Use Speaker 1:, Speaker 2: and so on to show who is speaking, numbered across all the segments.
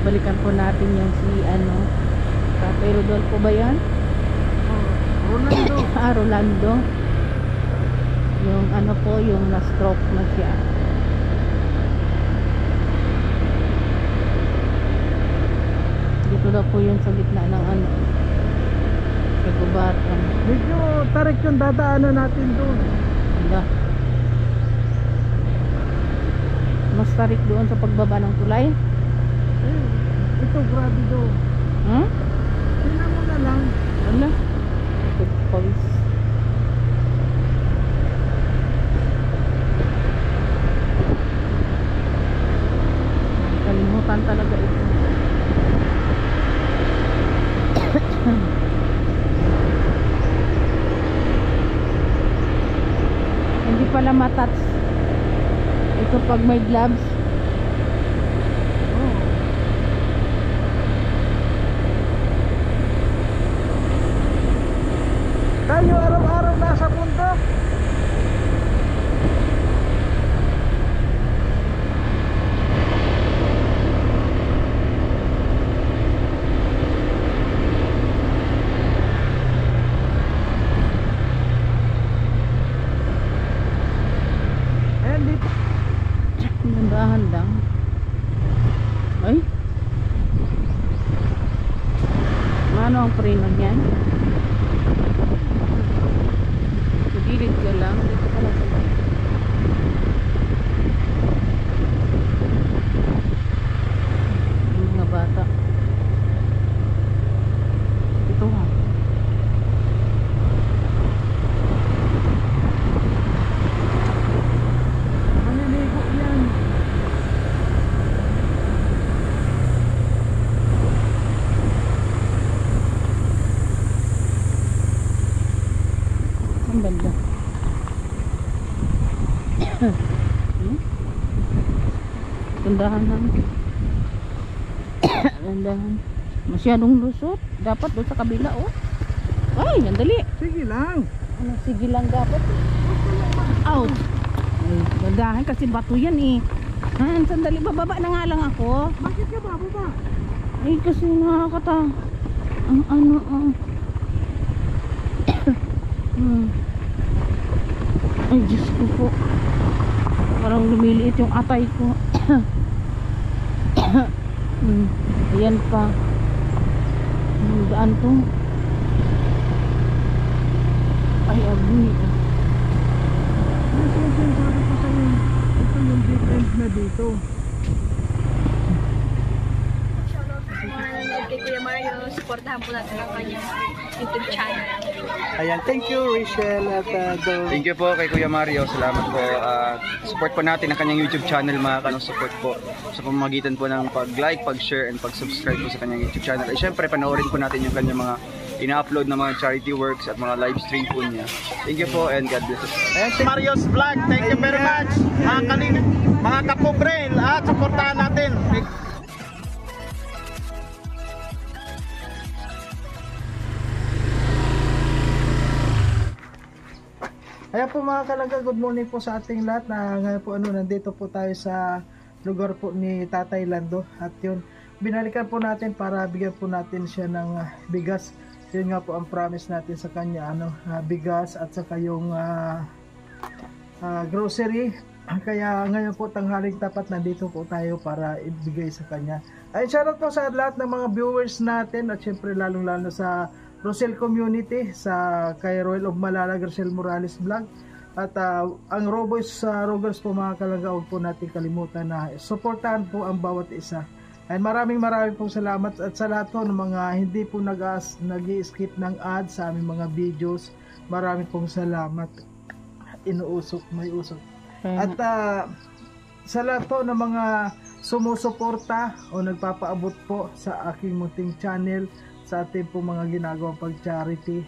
Speaker 1: babalikan po natin yung si ano, Tatay Rodolfo ba yan?
Speaker 2: Rolando.
Speaker 1: Rolando. Yung ano po, yung na-stroke na siya. Dito na po yun sa gitna ng ano, kagubatan.
Speaker 2: Medyo tarik yung dadaanan natin doon.
Speaker 1: Diba? Mas tarik doon sa pagbaba ng tulay.
Speaker 2: Ito, grabe doon. Tingnan mo na lang.
Speaker 1: Wala. Ito pawis. Kalimutan talaga ito. Hindi pala matats ito pag may gloves.
Speaker 2: Tayo araw-araw nasa bundok.
Speaker 1: Nandahan lang. Ay, ano ang preno niyan? Gilid ka lang. Dito ka lang sa bahay. Yung mga bata. Ito ha.
Speaker 2: Maliligo yan.
Speaker 1: Ang banda. Tundahan lang. Tundahan. Masyadong lusot. Dapat doon sa kabila, oh. Ay, andali.
Speaker 2: Sige lang.
Speaker 1: Ano, sige lang dapat. Out. Ay, gandahan kasi bato yan eh. Sandali, bababa na nga lang ako.
Speaker 2: Bakit ka bababa?
Speaker 1: Ay, kasi nakakata. Ang ano, Ay, Diyos ko po. Parang lumiliit yung atay ko. Ayan pa. Ang daan to. Ay, agni.
Speaker 2: Sabi ko sa'yo, ito yung big end na dito.
Speaker 3: Kay Kuya Mario, supportahan po natin ang kanyang YouTube channel.
Speaker 2: Ayan, thank you Rachel at
Speaker 4: Thank you po kay Kuya Mario. Salamat po. Support po natin ang kanyang YouTube channel, mga kanong support po sa pamamagitan po ng pag-like, pag-share, and pag-subscribe po sa kanyang YouTube channel. At syempre, panoorin po natin yung kanyang mga ina-upload na mga charity works at mga live stream po niya. Thank you po and God bless us.
Speaker 2: Ayan,
Speaker 5: Mario's Vlog, thank you very much. Mga kapobre, at supportahan natin.
Speaker 2: Ayan po mga kalangga, good morning po sa ating lahat. Ngayon po nandito po tayo sa lugar po ni Tatay Lando. At yun, binalikan po natin para bigyan po natin siya ng bigas. Yun nga po ang promise natin sa kanya, bigas at saka yung grocery. Kaya ngayon po tanghaling tapat nandito po tayo para ibigay sa kanya. Ay, shoutout po sa lahat ng mga viewers natin at syempre lalong lalo sa Rosel Community, sa kay Royal of Malala, Rosel Morales Vlog, at ang Roboys Rogers po mga kalangga, huwag po natin kalimutan na supportahan po ang bawat isa. And maraming pong salamat at sa lahat po ng mga hindi po nag-i-skip ng ads sa aming mga videos. Maraming pong salamat. Inuusok, may usok. At sa lahat po ng mga sumusuporta o nagpapaabot po sa aking munting channel, sa ating po mga ginagawang pag-charity,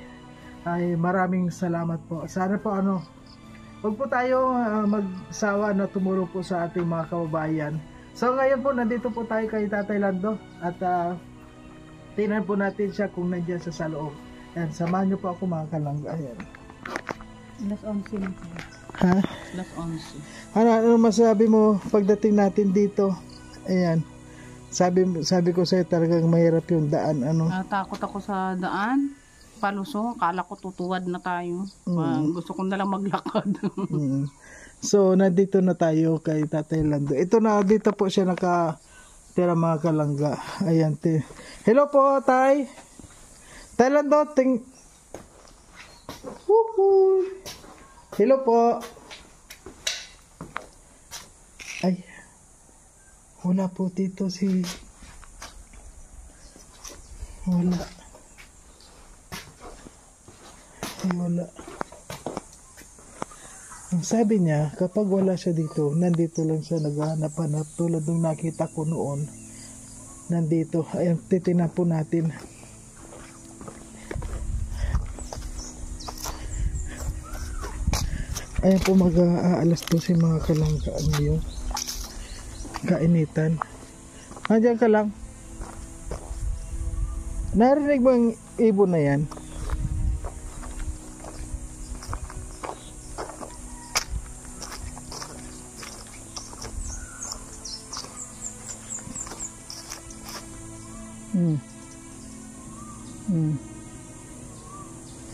Speaker 2: ay maraming salamat po. Sana po huwag po tayo magsawa na tumulong po sa ating mga kababayan. So ngayon po nandito po tayo kay Tatay Lando at tingnan po natin siya kung nandiyan sa loob. Ayan, samahan niyo po ako mga kalangga. Ayan.
Speaker 1: Alas 11 na.
Speaker 2: Ha?
Speaker 1: Alas 11.
Speaker 2: Ano masabi mo pagdating natin dito? Ayan. Sabi ko sa'yo talagang mahirap yung daan, ano.
Speaker 1: Natakot ako sa daan. Palusong, akala ko tutuwad na tayo. Gusto ko na lang maglakad.
Speaker 2: So, nandito na tayo kay Tatay Lando. Ito na, dito po siya nakatira mga kalangga. Ayan, hello po, Tay. Tay Lando, Woohoo! Hello po. Ay, wala po dito wala. Ang sabi niya, kapag wala siya dito, nandito lang siya naghahanap-hanap tulad ng nakita ko noon. Nandito. Ayan, titingnan po natin. Ayan po, mag-aalas 12 mga kalangga. Ano yung kainitan. Nandiyan ka lang. Narinig mo ang ibon na yan?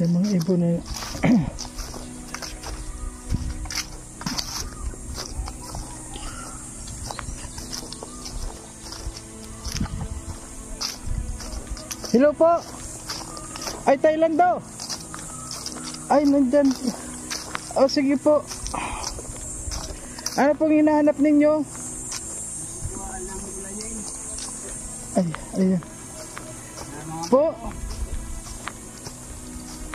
Speaker 2: Yung mga ibon na yan. Hello po. Ay, Thailand daw. Ay, nandyan. O, sige po. Ano pong hinahanap ninyo? Ay, ayan. Po.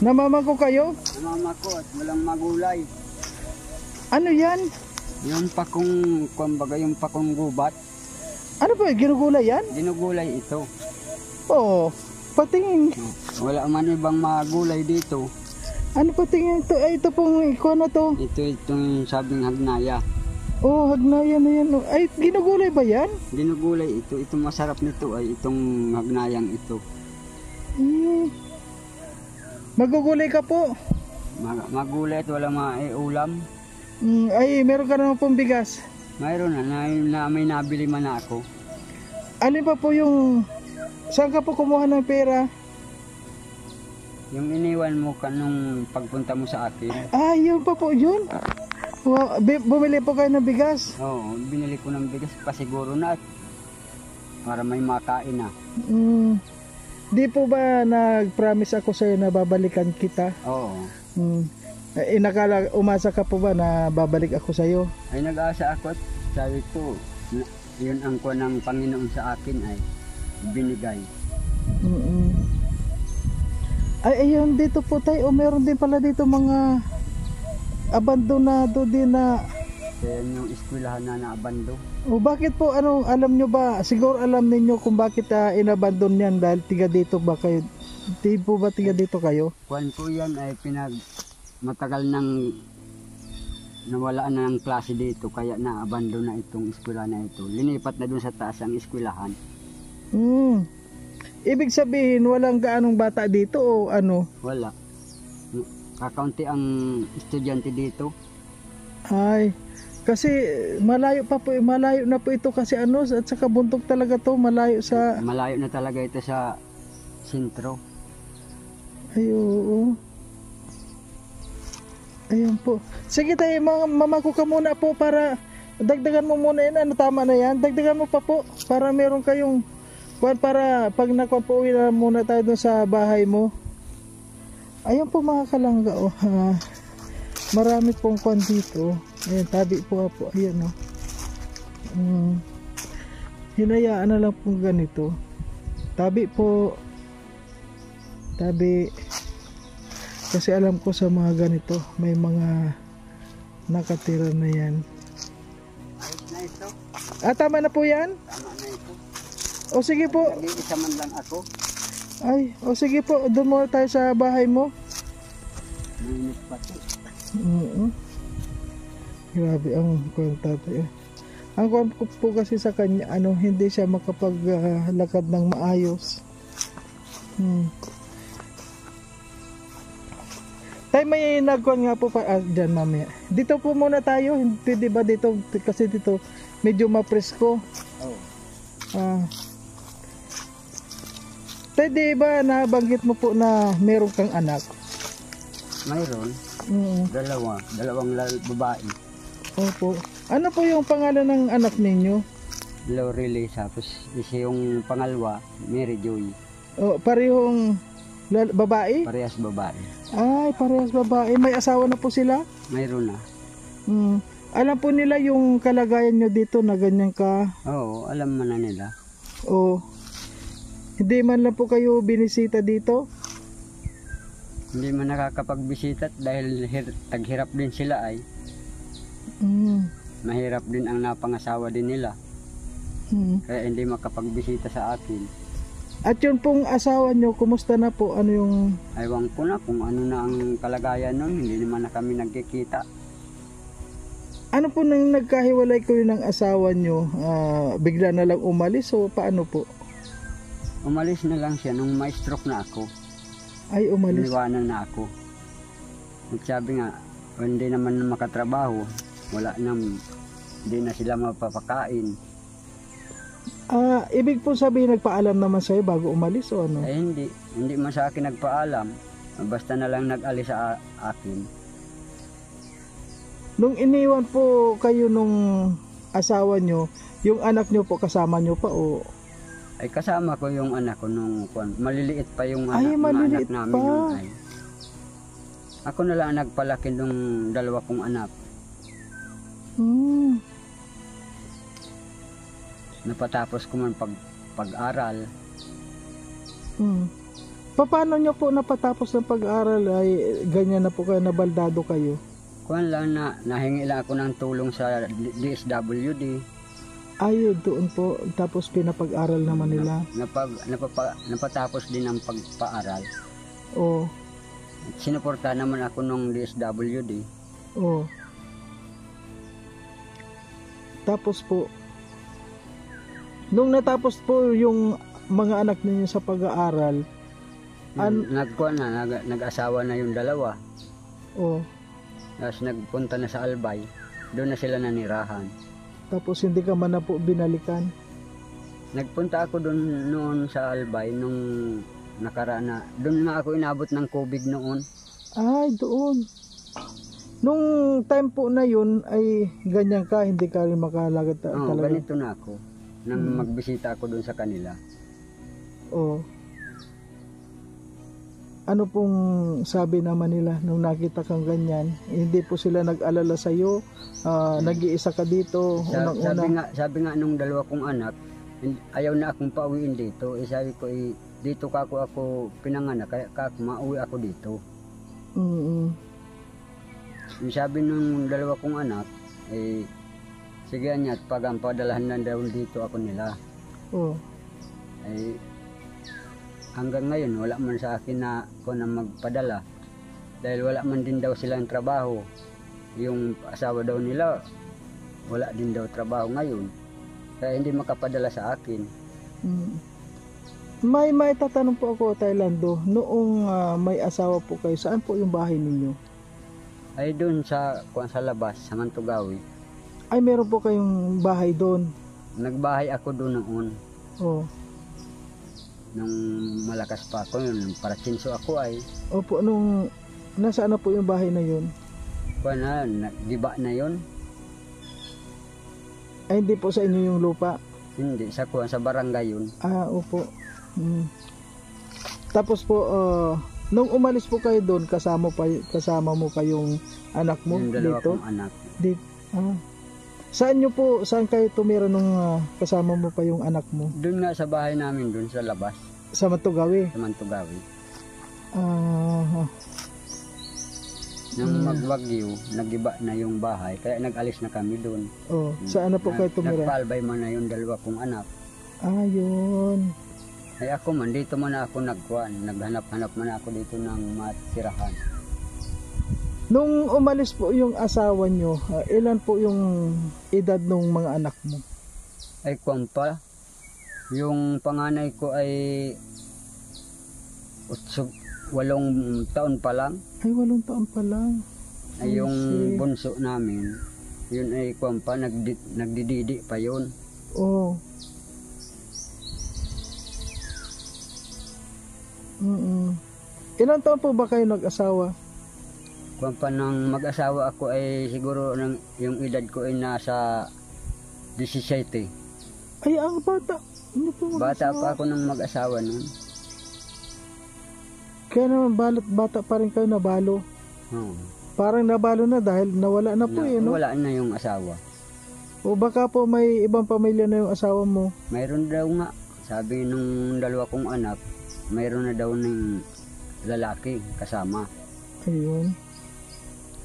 Speaker 2: Namamako kayo?
Speaker 6: Namamako at walang magulay.
Speaker 2: Ano yan?
Speaker 6: Yung pakong, kumbaga yung pakong gubat.
Speaker 2: Ano po, ginugulay yan?
Speaker 6: Ginugulay ito.
Speaker 2: Oo. Patingin.
Speaker 6: Wala man ibang magulay dito.
Speaker 2: Ano patingin ito? Ay, ito pong ikaw na to.
Speaker 6: Itong sabing hagnaya.
Speaker 2: Oh, hagnaya na yan. Ay, ginugulay ba yan?
Speaker 6: Ginugulay ito. Itong masarap nito ay itong hagnayang ito.
Speaker 2: Magugulay ka po.
Speaker 6: Magulay at wala maiulam.
Speaker 2: Ay, meron ka naman pong bigas.
Speaker 6: Mayroon na may nabili man ako.
Speaker 2: Alin pa po yung... Saan ka po kumuha ng pera?
Speaker 6: Yung iniwan mo nung pagpunta mo sa akin.
Speaker 2: Ah, yun pa po, yun. Wow, bumili po kayo ng bigas?
Speaker 6: Oo, binili ko ng bigas pasiguro na at para may makain na.
Speaker 2: Di po ba nag-promise ako sa'yo na babalikan kita?
Speaker 6: Oo.
Speaker 2: Umasa ka po ba na babalik ako sa'yo?
Speaker 6: Ay nag-asa ako at sabi ko, yun ang kuha ng Panginoon sa akin ay binigay.
Speaker 2: Ay, ayun dito po tayo. O meron din pala dito mga abandonado din na...
Speaker 6: Kaya yung eskwelahan na naabando.
Speaker 2: O bakit po, alam nyo ba? Siguro alam ninyo kung bakit inabandon yan dahil tiga dito ba kayo? Di po ba tiga dito kayo?
Speaker 6: Kuwan po yan ay matagal nang nawala na ng klase dito kaya naabandon na itong eskwelahan na ito. Linipat na dun sa taas ang eskwelahan.
Speaker 2: Ibig sabihin walang gaanong bata dito o ano?
Speaker 6: Wala. Kakaunti ang estudyante dito.
Speaker 2: Ay, kasi malayo na po ito kasi at saka buntok talaga to, malayo
Speaker 6: na talaga ito sa sentro.
Speaker 2: Ay, oo. Ayun po. Sige tayo, mamako ka muna po para dagdagan mo muna yan. Tama na yan. Dagdagan mo pa po para meron kayong para pag nakuha na muna tayo dun sa bahay mo. Ayun po mga kalangga. Marami pong kwan dito. Ayan, tabi po. Ayan o. Hinayaan na lang po ganito. Tabi po. Tabi. Kasi alam ko sa mga ganito, may mga nakatira na yan.
Speaker 6: Ayos na ito.
Speaker 2: Tama na po yan?
Speaker 6: Tama na ito.
Speaker 2: O sige po.
Speaker 6: Nag-iisa man lang ako.
Speaker 2: Ay, o sige po. Doon muna tayo sa bahay mo.
Speaker 6: Mainit pa ito.
Speaker 2: Grabe ang tatay. Ang kwan po kasi sa kanya, hindi siya makapaglakad ng maayos. Tay, may nagkuhan nga po dyan mamaya. Dito po muna tayo. Pwede ba dito? Kasi dito medyo mapresko. Tay, di ba nabanggit mo po na meron kang anak?
Speaker 6: Mayroon, dalawang babae.
Speaker 2: Opo. Ano po yung pangalan ng anak ninyo?
Speaker 6: Lorelei, tapos isa yung pangalawa, Mary Joy.
Speaker 2: Parehong babae?
Speaker 6: Parehas babae.
Speaker 2: Ay, parehas babae. May asawa na po sila?
Speaker 6: Mayroon na.
Speaker 2: Alam po nila yung kalagayan nyo dito na ganyan ka?
Speaker 6: Oo, alam man na nila.
Speaker 2: Hindi man lang po kayo binisita dito?
Speaker 6: Hindi man nakakapagbisita dahil taghirap din sila ay. Mahirap din ang napangasawa din nila. Kaya hindi makapagbisita sa akin.
Speaker 2: At yun pong asawa nyo, kumusta na po? Ano yung...
Speaker 6: Aywan ko na kung ano na ang kalagayan nun. Hindi naman na kami nagkikita.
Speaker 2: Ano po nang nagkahiwalay kayo ng asawa nyo? Bigla na lang umalis o paano po?
Speaker 6: Umalis na lang siya nung may stroke na ako.
Speaker 2: Ay, umalis.
Speaker 6: Iniwanan na ako. At sabi nga, hindi naman makatrabaho. Hindi na sila mapapakain.
Speaker 2: Ibig po sabihin nagpaalam naman sa'yo bago umalis o ano?
Speaker 6: Hindi man sa akin nagpaalam. Basta na lang nag-alis sa akin.
Speaker 2: Nung iniwan po kayo nung asawa nyo, yung anak nyo po kasama nyo pa o?
Speaker 6: Ay kasama ko yung anak ko nung maliliit pa yung
Speaker 2: maliliit
Speaker 6: anak namin
Speaker 2: pa.
Speaker 6: nun ay. Ako na lang nagpalaki nung dalawa kong anak. Napatapos ko man pag-aral.
Speaker 2: Paano nyo po napatapos ng pag-aral ay ganyan na po kayo, nabaldado kayo?
Speaker 6: Kuwan lang nahingi lang ako ng tulong sa DSWD.
Speaker 2: Ayun, doon po. Tapos pinapag-aral naman nila.
Speaker 6: Napatapos din ang pagpaaral. Sinuporta naman ako ng DSWD. Tapos
Speaker 2: po, nung natapos po yung mga anak ninyo sa pag-aaral,
Speaker 6: nag-asawa na yung dalawa. Tapos nagpunta na sa Albay. Doon na sila nanirahan.
Speaker 2: Tapos hindi ka man na po binalikan?
Speaker 6: Nagpunta ako doon noon sa Albay nung nakaraan na. Doon nga ako inabot ng COVID noon.
Speaker 2: Ay, doon. Nung time po na yun ay ganyan ka, hindi ka rin makalagad talaga?
Speaker 6: Ganito na ako. Nang magbisita ako doon sa kanila.
Speaker 2: Ano pong sabi naman nila nung nakita kang ganyan? Hindi po sila nag-alala sa'yo? Nag-iisa ka dito?
Speaker 6: Sabi nga nung dalawa kong anak, ayaw na akong pauwiin dito. Sabi ko, dito ako pinanganak, kaya mauwi ako dito. Sabi nung dalawa kong anak, sige niya, at pag ang padalahan na daw dito ako nila. Hanggang ngayon, wala man sa akin na ako na magpadala. Dahil wala man din daw silang trabaho. Yung asawa daw nila, wala din daw trabaho ngayon. Kaya hindi makapadala sa akin.
Speaker 2: May tatanong po ako, Tailando. Noong may asawa po kayo, saan po yung bahay ninyo?
Speaker 6: Ay doon sa labas, sa Mantugawi.
Speaker 2: Ay, meron po kayong bahay doon?
Speaker 6: Nagbahay ako doon noon. Nung malakas pa ako yun, para chinso ako ay.
Speaker 2: Opo, nung nasaan na po yung bahay na yun?
Speaker 6: Giba na yun.
Speaker 2: Ay, hindi po sa inyo yung lupa?
Speaker 6: Hindi, sa barangay yun.
Speaker 2: Opo. Tapos po, nung umalis po kayo doon, kasama mo pa yung anak mo
Speaker 6: yung dalawa
Speaker 2: dito?
Speaker 6: Kong anak.
Speaker 2: Saan kayo tumira nung kasama mo pa yung anak mo?
Speaker 6: Doon nga sa bahay namin, doon sa labas.
Speaker 2: Sa Mantugawi?
Speaker 6: Sa Mantugawi. Nang magwagyo, nagiba na yung bahay, kaya nag-alis na kami doon.
Speaker 2: Saan na po kayo tumira?
Speaker 6: Nagpaalbay man na yung dalawa kong anak.
Speaker 2: Yun.
Speaker 6: Ay ako man, dito man ako naghanap-hanap man ako dito ng matirahan.
Speaker 2: Nung umalis po yung asawa nyo, ilan po yung edad ng mga anak mo?
Speaker 6: Ay pa. Yung panganay ko ay 8 taon pa lang.
Speaker 2: Ay, 8 taon pa lang.
Speaker 6: Ay yung bunso namin, yun ay pa, nagdididi pa yun.
Speaker 2: Ilang taon po ba kayo nag-asawa?
Speaker 6: Kung pa nang mag-asawa ako ay siguro yung edad ko ay nasa 17.
Speaker 2: Ay, ang bata. Hindi po
Speaker 6: Bata
Speaker 2: mag-asawa.
Speaker 6: pa ako nang mag-asawa nun.
Speaker 2: Kaya naman bata pa rin kayo nabalo. Parang nabalo na dahil nawala na po no?
Speaker 6: Wala na yung asawa.
Speaker 2: O baka po may ibang pamilya na yung asawa mo.
Speaker 6: Mayroon daw nga. Sabi nung dalawa kong anak, mayroon na daw ng lalaki kasama.
Speaker 2: Ayun.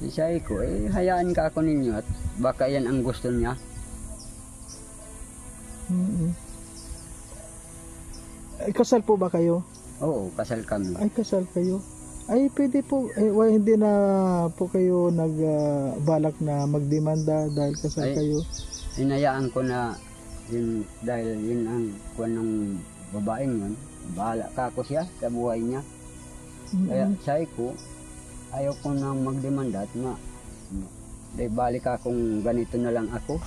Speaker 6: Sabi ko, hayaan ka ako ninyo at baka yan ang gusto niya.
Speaker 2: Ay, kasal po ba kayo?
Speaker 6: Oo, kasal kami.
Speaker 2: Ay, kasal kayo. Ay, pwede po. Hindi na po kayo nagbalak na magdemanda dahil kasal kayo.
Speaker 6: Hinayaan ko na yun, dahil yun ang kuwan ng babaeng yun. Bahala ka ako siya sa buhay niya. Kaya sabi ko, ayaw ko nang magdemanda at dahil balik akong ganito na lang ako.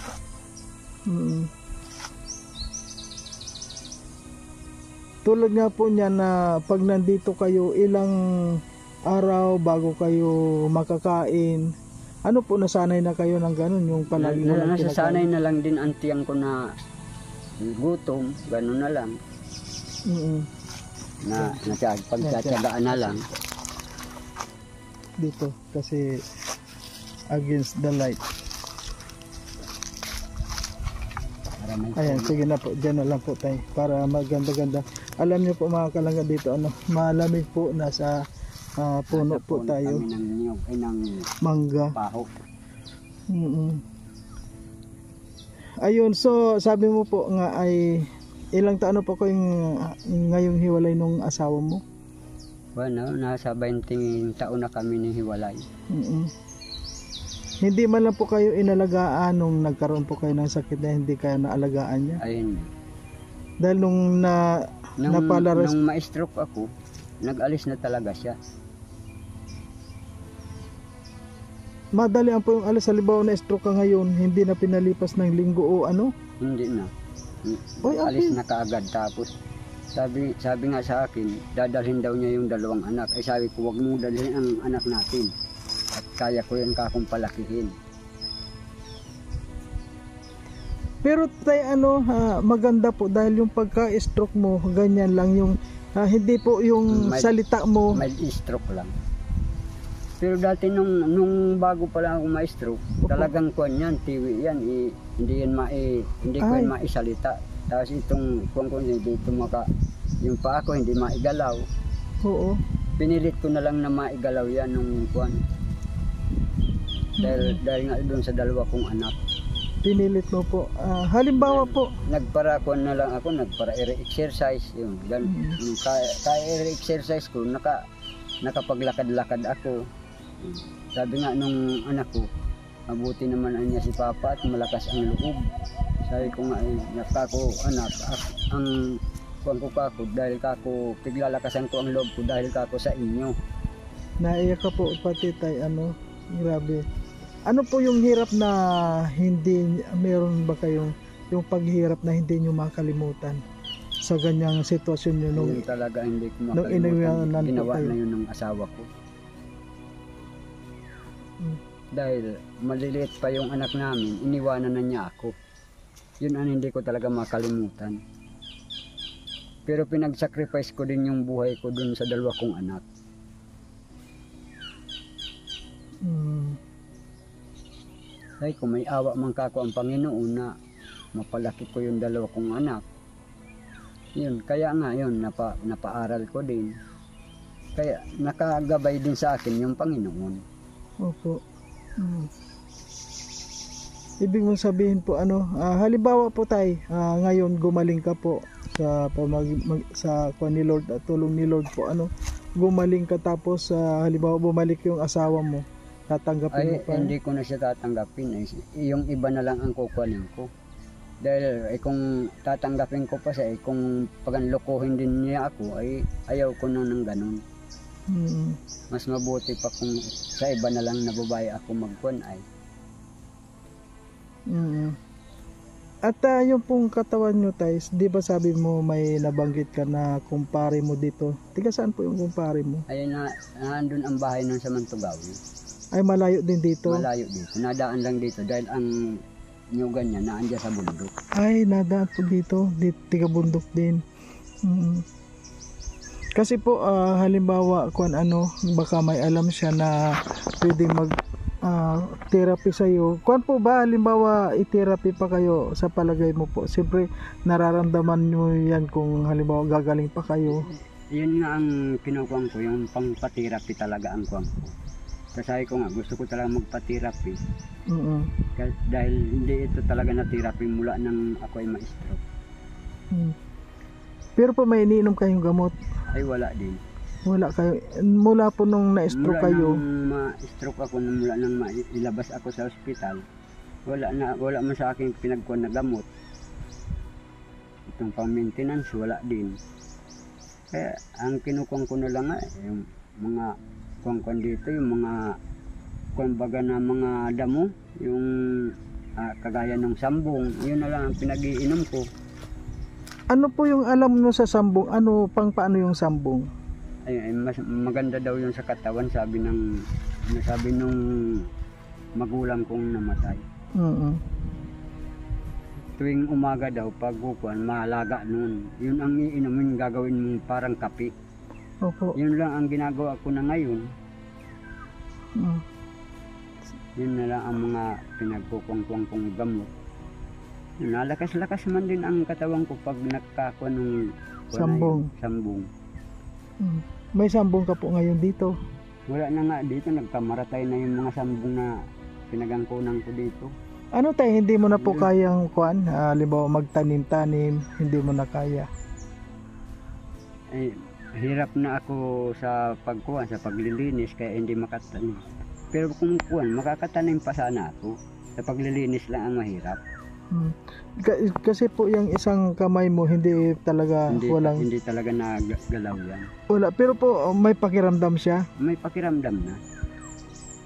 Speaker 2: Tulad nga po niya na pag nandito kayo, ilang araw bago kayo makakain, ano po, nasanay na kayo ng ganun, yung palagi
Speaker 6: Nasasanay na lang din ang tiyang ko na gutom, ganun na lang. Na pagtsatsagaan na lang.
Speaker 2: Dito, kasi against the light. Ayan, sige na po, dyan na lang po tayo para maganda-ganda. Alam niyo po mga kalangga dito, malamig po, nasa puno po tayo.
Speaker 6: Kami ng niyog, ng
Speaker 2: mangga.
Speaker 6: paho.
Speaker 2: Ayun, so sabi mo po nga ay ilang taon po kayong ngayong hiwalay nung asawa mo?
Speaker 6: Bueno, nasa 20 taon na kami ni hiwalay.
Speaker 2: Hindi man lang po kayo inalagaan nung nagkaroon po kayo ng sakit na hindi kayo naalagaan niya?
Speaker 6: Ayun.
Speaker 2: Dahil nung napalaras...
Speaker 6: Nung ma-stroke ako, nag-alis na talaga siya.
Speaker 2: Madali ang po yung alis. Halimbawa na stroke ka ngayon, hindi na pinalipas ng linggo o ano?
Speaker 6: Hindi na.
Speaker 2: Oy,
Speaker 6: Alis na kaagad. Tapos sabi nga sa akin, dadalhin daw niya yung 2 anak. Ay sabi ko, wag mong dalhin ang anak natin. At kaya ko yung kakong palakihin.
Speaker 2: Pero tayo maganda po dahil yung pagka-stroke mo, ganyan lang yung hindi po yung salita mo.
Speaker 6: Mild stroke lang. Pero dati nung bago pa lang ako ma-stroke, talagang kuwan yan, tiwi yan, hindi ko yan maisalita. Tapos itong kuwan ko dito yung paa ko hindi maigalaw.
Speaker 2: Oo.
Speaker 6: Pinilit ko na lang na maigalaw yan nung kuwan. Dahil nga doon sa 2 kong anak.
Speaker 2: Pinilit mo po. Halimbawa po.
Speaker 6: Nagpara exercise yun. Kaya exercise ko, nakapaglakad-lakad ako. Sabi nga nung anak ko, mabuti naman niya si Papa at malakas ang loob. Sabi ko nga, anak, ang kuwan ko kako, dahil kako, piglalakasan ko ang loob ko dahil kako sa inyo.
Speaker 2: Naiyak ka po pati tayo, grabe. Ano po yung hirap na hindi, meron ba kayong yung paghirap na hindi nyo makalimutan sa ganyang sitwasyon nyo nung
Speaker 6: talaga hindi ko makalimutan. Ginawa na yun ng asawa ko. Dahil maliliit pa yung anak namin, iniwanan na niya ako. Yun ang hindi ko talaga makalimutan. Pero pinag-sacrifice ko din yung buhay ko dun sa 2 kong anak. Ay, kung may awa man kako ang Panginoon na mapalaki ko yung 2 kong anak. Yun, kaya nga yun, napaaral ko din. Kaya nakagabay din sa akin yung Panginoon. Opo.
Speaker 2: Ibig mong sabihin po halimbawa po tayo, ngayon gumaling ka po sa ni Lord at tulong ni Lord po, gumaling ka tapos halimbawa bumalik yung asawa mo, tatanggapin mo pa?
Speaker 6: Hindi ko na siya tatanggapin. Yung iba na lang ang kukunin ko. Dahil kung tatanggapin ko pa siya, kung paganlokohin din niya ako, ay ayaw ko na ng ganun. Mas mabuti pa kung sa iba na lang na babae ako magkuhan ay.
Speaker 2: At yung pong katawan nyo, Tais, di ba sabi mo may nabanggit ka na kumpare mo dito? Tiga saan po yung kumpare mo?
Speaker 6: Ayun na, nandun ang bahay nun sa Mantugaw.
Speaker 2: Ay malayo din dito?
Speaker 6: Malayo dito. Nadaan lang dito dahil ang nyugan niya naandyan sa bundok.
Speaker 2: Ay, nadaan po dito. Tiga bundok din. Kasi po, halimbawa, baka may alam siya na pwedeng mag therapy sa'yo. Kuan po ba, halimbawa, i-therapy pa kayo sa palagay mo po? Siyempre, nararamdaman nyo yan kung halimbawa gagaling pa kayo.
Speaker 6: Yun nga ang kinukuhan ko, yung pang-therapy talaga ang kuhan ko. Kasi ko nga, gusto ko talaga magpa-therapy. Dahil hindi ito talaga na therapy mula nang ako ay ma-stroke.
Speaker 2: Pero po may iniinom kayong gamot?
Speaker 6: Ay wala din.
Speaker 2: Wala kayo. Mula po nung na-stroke kayo?
Speaker 6: Mula nang ma-stroke ako, mula nang ilabas ako sa ospital, wala man sa akin pinagkuhan na gamot. Itong pang-maintenance, wala din. Kaya ang kinukuhan ko na lang yung mga kuhan dito, yung mga kumbaga na mga damo, yung kagaya ng sambong, yun na lang ang pinag-iinom ko.
Speaker 2: Ano po yung alam mo sa sambong? Paano yung sambong?
Speaker 6: Ay, mas maganda daw yun sa katawan, sabi nung magulang kong namatay. Tuwing umaga daw, pag bukuan, mahalaga noon. Yun ang iinumin, gagawin mong parang kape.
Speaker 2: Opo.
Speaker 6: Yun lang ang ginagawa ko na ngayon. Yun na lang ang mga pinagkukuang kong gamot. Nalakas-lakas man din ang katawan ko pag nagkakuha ng sambong.
Speaker 2: May sambong ka po ngayon dito?
Speaker 6: Wala na nga dito, nagkamaratay na yung mga sambong na pinagangkunan ko dito.
Speaker 2: Ano tayo, hindi mo na po kayang kuan? Halimbawa magtanim-tanim, hindi mo na kaya?
Speaker 6: Ay, hirap na ako sa pagkuhan, sa paglilinis, kaya hindi makatanim. Pero kung kuhan, makakatanim pa sana ako. Sa paglilinis lang ang mahirap.
Speaker 2: Kasi po yung isang kamay mo hindi talaga
Speaker 6: hindi talaga nagalaw yan.
Speaker 2: Wala, pero po may pakiramdam siya?
Speaker 6: May pakiramdam na.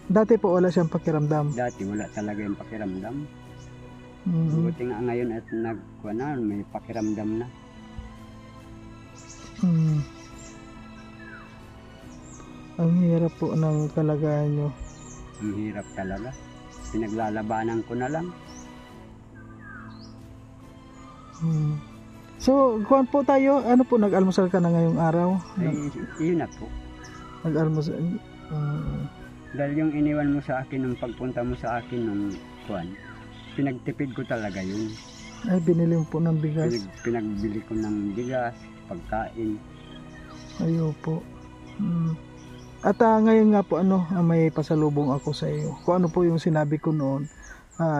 Speaker 2: Dati po wala siyang pakiramdam?
Speaker 6: Dati wala talaga yung pakiramdam. Buti nga ngayon at may pakiramdam na.
Speaker 2: Ang hirap po ng kalagayan nyo.
Speaker 6: Ang hirap talaga. Pinaglalabanan ko na lang.
Speaker 2: So, kuhan po tayo, ano po, nag-almusal ka na ngayong araw?
Speaker 6: Ay, yun na po.
Speaker 2: Nag-almusal.
Speaker 6: Dahil yung iniwan mo sa akin nung pagpunta mo sa akin nung kuhan, pinagtipid ko talaga yun.
Speaker 2: Ay, binili mo po ng bigas?
Speaker 6: Pinagbili ko ng bigas, pagkain.
Speaker 2: Ayo po. At ngayon nga po, may pasalubong ako sa iyo. Kung ano po yung sinabi ko noon,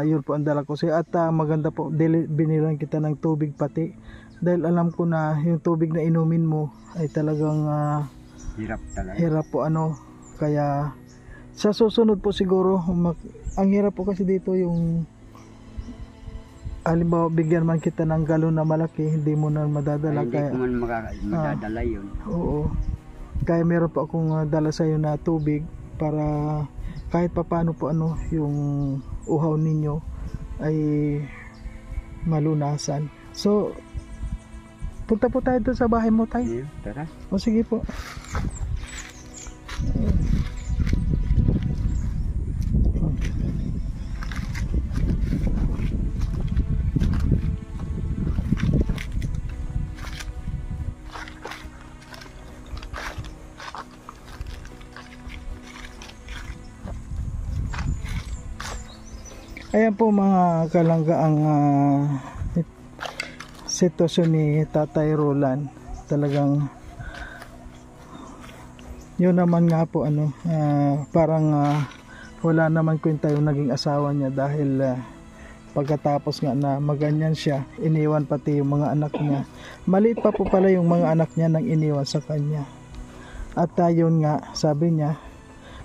Speaker 2: yun po ang dala ko sa'yo. At maganda po, binilang kita ng tubig pati. Dahil alam ko na yung tubig na inumin mo ay talagang
Speaker 6: hirap talaga.
Speaker 2: Hirap po Kaya sa susunod po siguro, ang hirap po kasi dito yung halimbawa bigyan man kita ng galon na malaki, hindi mo na madadala.
Speaker 6: Hindi ko man madadala yun.
Speaker 2: Oo. Kaya meron po akong dala sa'yo na tubig para kahit pa paano po yung uhaw ninyo ay malunasan. So, punta po tayo doon sa bahay mo, Tay.
Speaker 6: Tara.
Speaker 2: O sige po. Ayan po mga kalangga ang sitwasyon ni Tatay Roland. Talagang yun naman nga po parang wala naman kwenta yung naging asawa niya dahil pagkatapos nga na maganyan siya, iniwan pati yung mga anak niya. Maliit pa po pala yung mga anak niya nang iniwan sa kanya. At yun nga, sabi niya,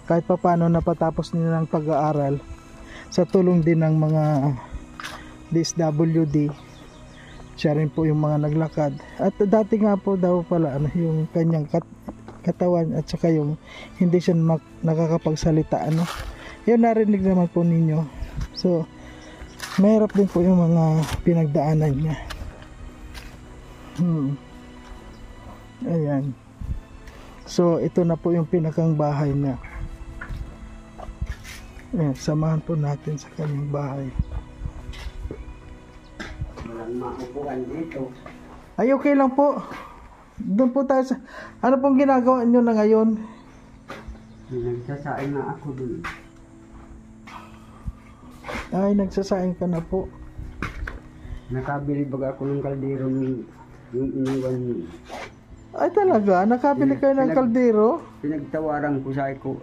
Speaker 2: kahit pa paano napatapos niya ng pag-aaral sa tulong din ng mga DSWD, siya rin po yung mga naglakad. At dati nga po daw pala yung kanyang katawan at saka yung hindi siya nakakapagsalita yun narinig naman po ninyo. So Mahirap din po yung mga pinagdaanan niya. Ayan. So, ito na po yung pinakang bahay niya. Ayan, samahan po natin sa kanyang bahay.
Speaker 6: Walang maupuan dito.
Speaker 2: Ay, okay lang po. Doon po tayo sa... Ano pong ginagawa niyo na ngayon?
Speaker 6: Nagsasain na ako dun.
Speaker 2: Ay, nagsasaing ka na po.
Speaker 6: Nakabili baga ako ng kaldero yung iniwan niyo.
Speaker 2: Ay, talaga? Nakabili kayo ng kaldero?
Speaker 6: Pinagtawaran ko, sabi ko,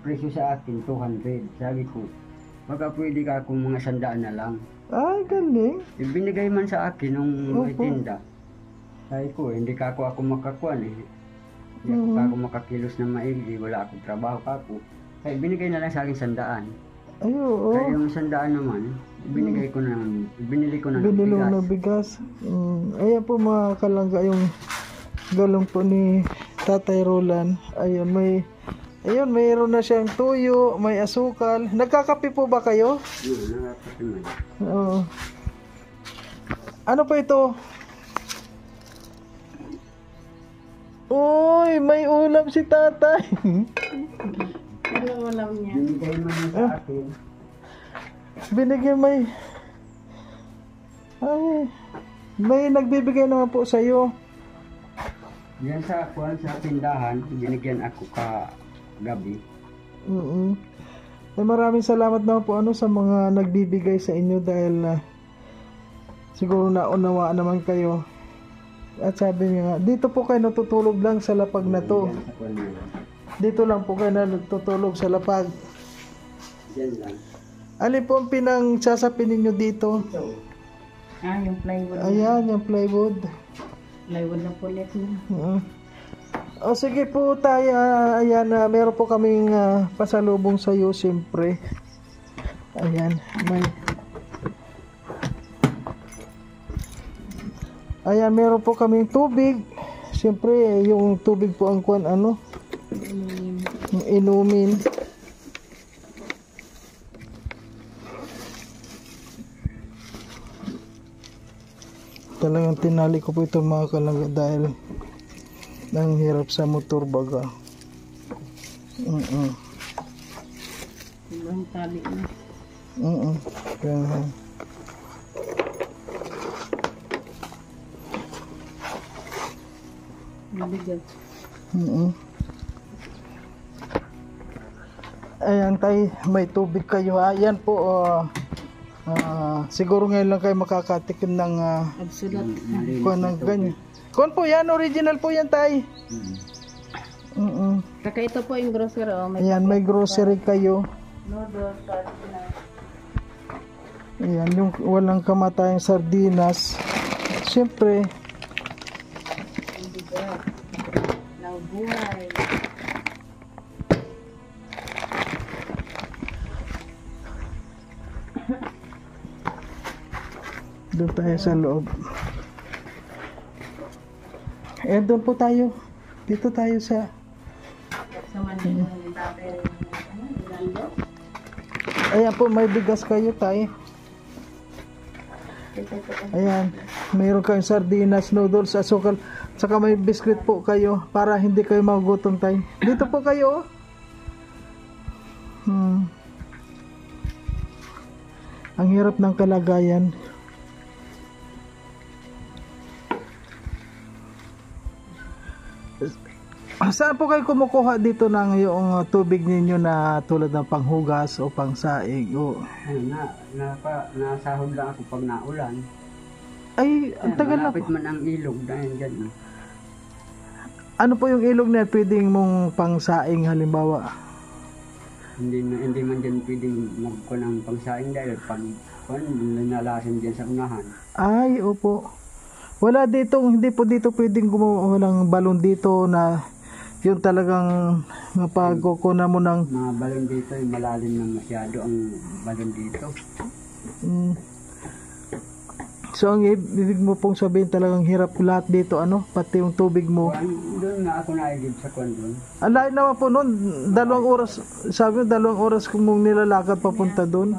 Speaker 6: presyo sa akin, 200. Sabi ko, baka pwede ka akong mga 100 na lang.
Speaker 2: Ay, galing.
Speaker 6: Ibinigay man sa akin nung may
Speaker 2: Opo.
Speaker 6: tinda. Sabi ko, hindi ka ako makakuan eh. Hindi ako makakilos na maigi, wala akong trabaho ako. Kaya binigay na lang sa akin 100.
Speaker 2: Ay, oo.
Speaker 6: Kaya yung 100 naman, binili ko na
Speaker 2: Binilo
Speaker 6: bigas.
Speaker 2: na bigas. Ayan po mga kalangga yung galong po ni Tatay Roland. Ayun, mayroon na siyang tuyo, may asukal. Nagkakape po ba kayo?
Speaker 6: Yun, nakakatiman.
Speaker 2: Oo. Ano po ito? Uy, may ulam si Tatay.
Speaker 6: Binigay man yun sa akin.
Speaker 2: Binigyan may nagbibigay naman po sa iyo.
Speaker 6: Yan sa tindahan, binigyan ako gabi.
Speaker 2: Maraming salamat naman po sa mga nagbibigay sa inyo dahil siguro naunawaan naman kayo. At sabi niya nga, dito po kayo natutulog lang sa lapag na to.
Speaker 6: Yan sa kwan nila.
Speaker 2: Dito lang po kayo natutulog sa lapag.
Speaker 6: Yan lang.
Speaker 2: Alin po ang pinangsasapin ninyo dito?
Speaker 1: Yung plywood.
Speaker 2: Ayan, yung plywood.
Speaker 1: Plywood na pulit na.
Speaker 2: O sige po tayo, ayan, meron po kaming pasalubong sa iyo siyempre. Ayan, meron po kaming tubig. Siyempre, yung tubig po ang kuwan, yung inumin. Talagang tinali ko po ito mga kalangga dahil nang hirap sa motor baga.
Speaker 1: Ibang tali na.
Speaker 2: Kaya,
Speaker 1: Mabigat.
Speaker 2: Ayan tay, may tubig kayo ha. Ayan po, siguro ngayon lang kayo makakatikim ng
Speaker 1: Absolute.
Speaker 2: kuwan ng ganyan. Kuwan po yan, original po yan tay.
Speaker 1: Saka ito po yung grocery.
Speaker 2: Ayan, may grocery kayo.
Speaker 1: Noodles, sardinas.
Speaker 2: Ayan, yung walang kamatayang sardinas. Siyempre,
Speaker 1: Bigat. Ng buhay.
Speaker 2: doon tayo sa loob. Ayan, doon po tayo. Dito tayo sa...
Speaker 1: Sa Manila. Tatay. Lando.
Speaker 2: Ayan po, may bigas kayo tayo. Ayan, mayroon kayong sardinas, noodles, asukal, saka may biskuit po kayo para hindi kayo magugutom tayo. Dito po kayo. Ang hirap ng kalagayan. Saan po kayo kumukuha dito ng yung tubig ninyo na tulad ng panghugas o pangsaing?
Speaker 6: Nasahod lang ako pag naulan.
Speaker 2: Ay, ang tagal na po.
Speaker 6: Malapit man ang ilog dahil dyan.
Speaker 2: Ano po yung ilog na pwedeng mong pangsaing halimbawa?
Speaker 6: Hindi man dyan pwedeng magkuha ng pangsaing dahil nalasan dyan sa unahan.
Speaker 2: Ay, opo. Wala ditong, hindi po dito pwedeng gumawa ng balon dito na yung talagang mapagkukuna mo ng...
Speaker 6: Mga balon dito, malalim na masyado ang balon dito.
Speaker 2: So ang ibig mo pong sabihin talagang hirap lahat dito, pati yung tubig mo.
Speaker 6: Doon nga ako naigib sa kwan doon.
Speaker 2: Ang lahat naman po noon, 2 oras, sabi mo 2 oras mong nilalakad papunta doon.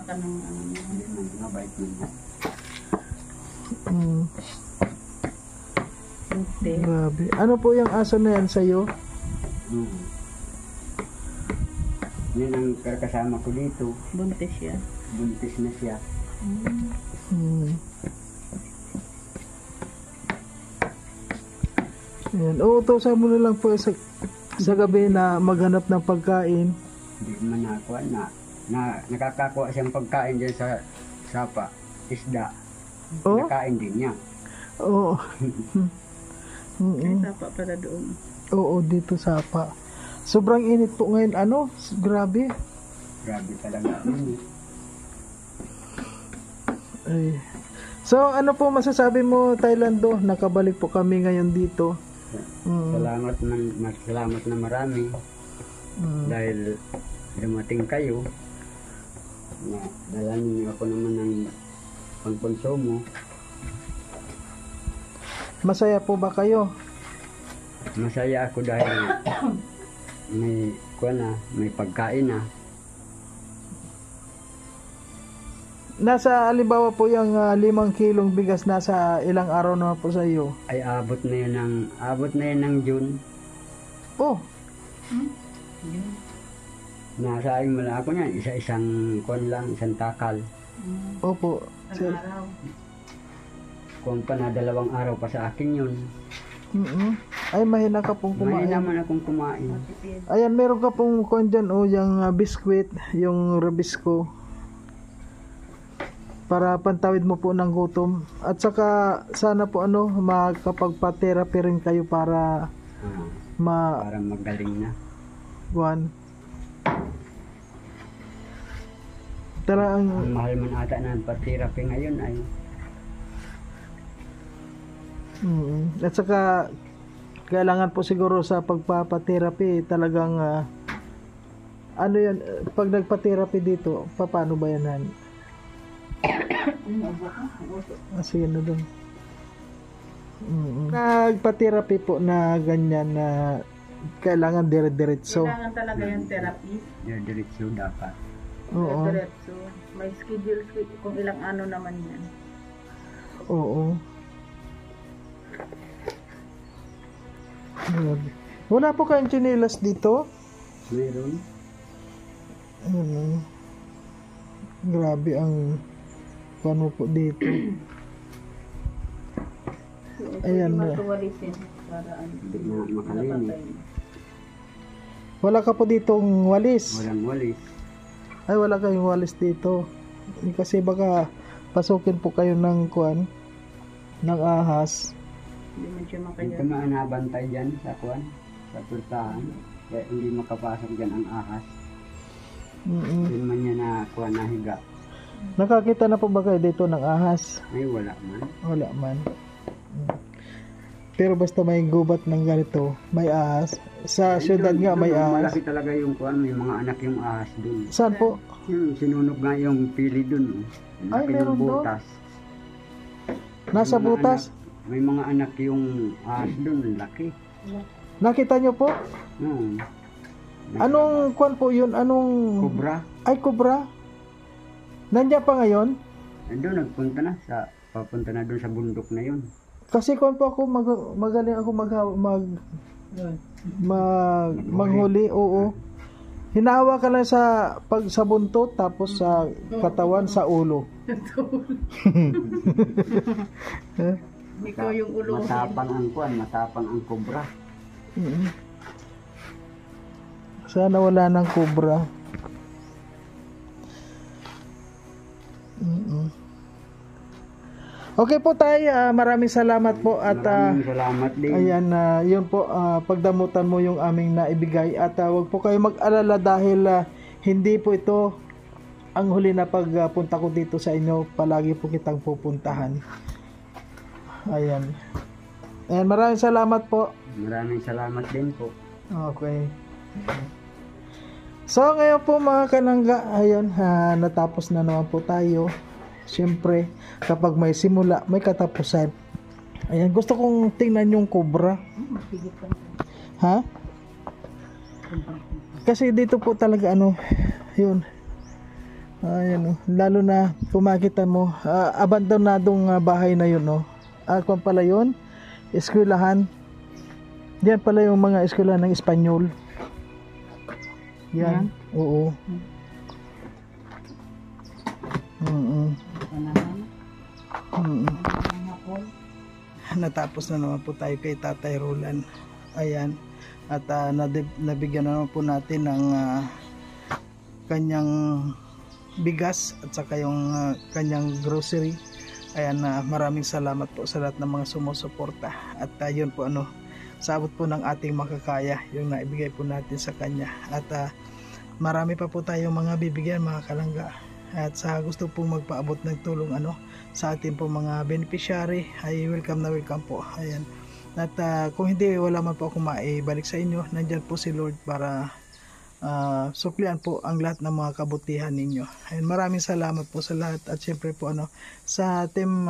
Speaker 2: Mm.
Speaker 1: Buntis.
Speaker 2: Grabe. Ano po yung aso na yan sa'yo?
Speaker 6: Yan ang kasama ko dito.
Speaker 1: Buntis siya.
Speaker 6: Buntis na siya.
Speaker 2: Hmm. Ayan. Uutosan mo na lang po sa gabi na maghanap ng pagkain.
Speaker 6: Hindi man nakuha na nakakakuha siyang pagkain dyan sa sapa, isda.
Speaker 2: Oh?
Speaker 6: Nakain din niya.
Speaker 2: Oo.
Speaker 1: Ay, tapa pala doon.
Speaker 2: Oo, dito sapa. Sobrang init po ngayon. Ano? Grabe.
Speaker 6: Grabe talaga.
Speaker 2: Ay. So, ano po masasabi mo, Thailando? Nakabalik po kami ngayon dito.
Speaker 6: Salamat na marami dahil dumating kayo na dala niyo ako naman ng pangkonsumo.
Speaker 2: Masaya po ba kayo?
Speaker 6: Masaya ako dahil may pagkain na.
Speaker 2: Nasa alibawa po yung 5 kilong bigas, nasa ilang araw naman po sa iyo?
Speaker 6: Ay abot na yun ng June.
Speaker 2: Oh,
Speaker 6: Nasaing mala ako niyan, isang isang takal.
Speaker 2: opo. Sir.
Speaker 6: Kung pa na 2 araw pa sa akin yun.
Speaker 2: Ay, mahina ka pong
Speaker 6: May
Speaker 2: kumain.
Speaker 6: naman akong kumain.
Speaker 2: Ayan, meron ka pong kuwan dyan, yung biskwit, yung Rabisco. Para pantawid mo po ng gutom. At saka, sana po makapagpa-therapy rin kayo para
Speaker 6: Para magaling na.
Speaker 2: Talagang
Speaker 6: Ang mahal man ata ng pa-therapy ngayon ay
Speaker 2: At saka kailangan po siguro sa pagpapa-therapy talagang ano yan, pag nagpa-therapy dito, paano ba yan? Sige na doon. Nagpa-therapy po na ganyan na kailangan dire-diretso.
Speaker 1: Kailangan talaga yung therapy.
Speaker 6: diretso dapat.
Speaker 2: Oo.
Speaker 1: Diretso. May schedule kung ilang ano naman yan.
Speaker 2: Oo. Grabe. Wala po kayong tsinelas dito?
Speaker 6: Meron.
Speaker 2: Grabe ang paano po dito. Ayan na.
Speaker 1: Matuwalisin para
Speaker 6: Hindi na makalinis.
Speaker 2: Wala ka po ditong walis.
Speaker 6: Walang walis.
Speaker 2: Ay, wala kayong walis dito. Kasi baka pasukin po kayo ng kuan, ng ahas.
Speaker 1: hindi man siya
Speaker 6: Hindi
Speaker 1: makaya.
Speaker 6: ka maanabantay dyan sa kuwan, sa pultahan. Kaya hindi makapasok dyan ang ahas. Hindi man niya na kuwan na higa.
Speaker 2: Nakakita na po ba kayo dito ng ahas?
Speaker 6: Ay wala man.
Speaker 2: Wala man. Pero basta may gubat ng ganito, may ahas. Sa syudad nga may ahas.
Speaker 6: Malaki talaga yung kuwan, may mga anak yung ahas dun.
Speaker 2: Saan po?
Speaker 6: Yung sinunog nga yung pili dun.
Speaker 2: Ay,
Speaker 6: Laki ng
Speaker 2: meron doon?
Speaker 6: butas.
Speaker 2: Nasa
Speaker 6: May mga
Speaker 2: butas?
Speaker 6: May mga anak yung ahas dun, laki.
Speaker 2: Nakita nyo po? Anong kuan po yun? Anong...
Speaker 6: Cobra.
Speaker 2: Ay, kubra? Nandiyan pa ngayon?
Speaker 6: Doon nagpunta na papunta na doon sa bundok na yun.
Speaker 2: Kasi kuan po ako, magaling ako manghuli, oo. Hinahawa ka lang sa buntot, tapos sa katawan, sa ulo.
Speaker 1: Ikaw yung ulo.
Speaker 6: Matapang ang cobra.
Speaker 2: Sana wala ng kubra. Okay po tayo, maraming salamat po at
Speaker 6: Maraming salamat din.
Speaker 2: ayan, yun po, pagdamutan mo yung aming naibigay at wag po kayo mag-alala dahil hindi po ito ang huli na pagpunta ko dito sa inyo, palagi po kitang pupuntahan. Ayan. Ayan, maraming salamat po.
Speaker 6: Maraming salamat din po.
Speaker 2: Okay. So ngayon po mga kanangga, ayun, natapos na naman po tayo. Siyempre, kapag may simula, may katapusan. Ayan, gusto kong tingnan yung cobra. Ha? Kasi dito po talaga yun. Ayan, oh. Lalo na kung makita mo, abandonadong bahay na yun, no? Kung pala yun, eskwelahan. Diyan pala yung mga eskwelahan ng Espanyol. Yan. Oo. Natapos na naman po tayo kay Tatay Roland. Ayan. At nabigyan na naman po natin ng kanyang bigas at saka yung kanyang grocery. Ayan, maraming salamat po sa lahat ng mga sumusuporta. At yun po, sa abot po ng ating makakaya yung naibigay po natin sa kanya. At marami pa po tayong mga bibigyan, mga kalangga. At sa gusto pong magpaabot ng tulong sa ating po mga beneficiary, ay welcome na welcome po. Ayan. At kung hindi, wala man po akong maibalik sa inyo, nandyan po si Lord para suklian po ang lahat ng mga kabutihan ninyo. Ayan, maraming salamat po sa lahat. At syempre po sa team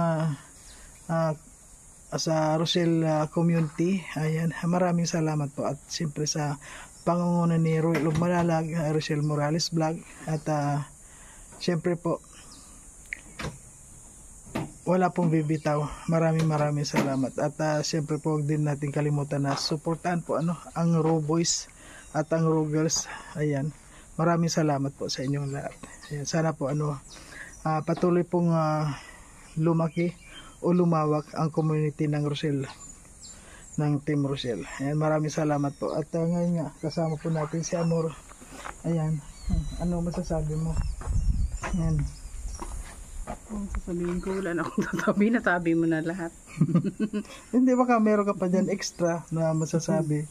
Speaker 2: sa Rochelle community, ayan, maraming salamat po. At syempre sa pangunguna ni Roy Lumalalag, Rochelle Morales Vlog. At syempre po, wala pong bibitaw. Maraming salamat. At syempre po, huwag din natin kalimutan na suportahan po ang Raw Boys at ang Raw Girls. Ayan, maraming salamat po sa inyong lahat. Ayan, sana po patuloy pong lumaki o lumawak ang community ng Rochelle, ng Team Rochelle. Ayan, maraming salamat po. At ngayon nga, kasama po natin si Amor. Ayan, ano masasabi mo? Ayan.
Speaker 1: Kung sasabihin ko, wala na akong sasabihin, nasabi mo na lahat.
Speaker 2: Hindi, baka meron ka pa dyan extra na masasabi.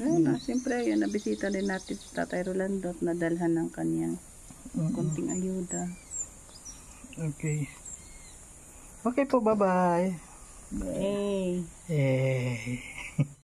Speaker 1: Ayun siyempre, yun, nabisita din natin si Tatay Rolando at nadalhan ng kanyang konting ayuda.
Speaker 2: Okay. Okay po, bye-bye.
Speaker 1: Hey.
Speaker 2: Eh.